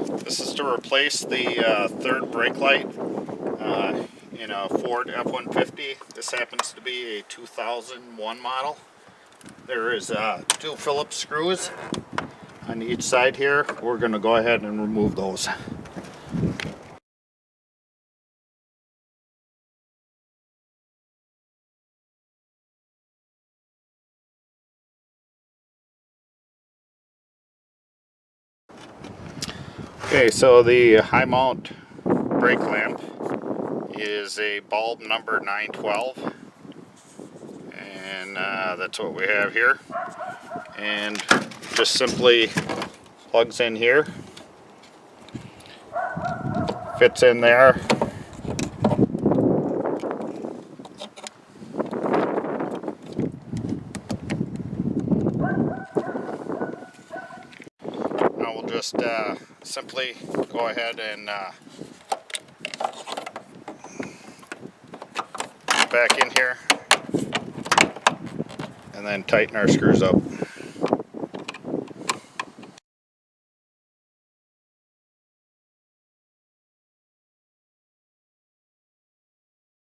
This is to replace the third brake light in a Ford F-150. This happens to be a 2001 model. There is two Phillips screws on each side here. We're going to go ahead and remove those. Okay, so the high mount brake lamp is a bulb number 912, and that's what we have here, and just simply plugs in here, fits in there. Now we'll just simply go ahead and back in here and then tighten our screws up.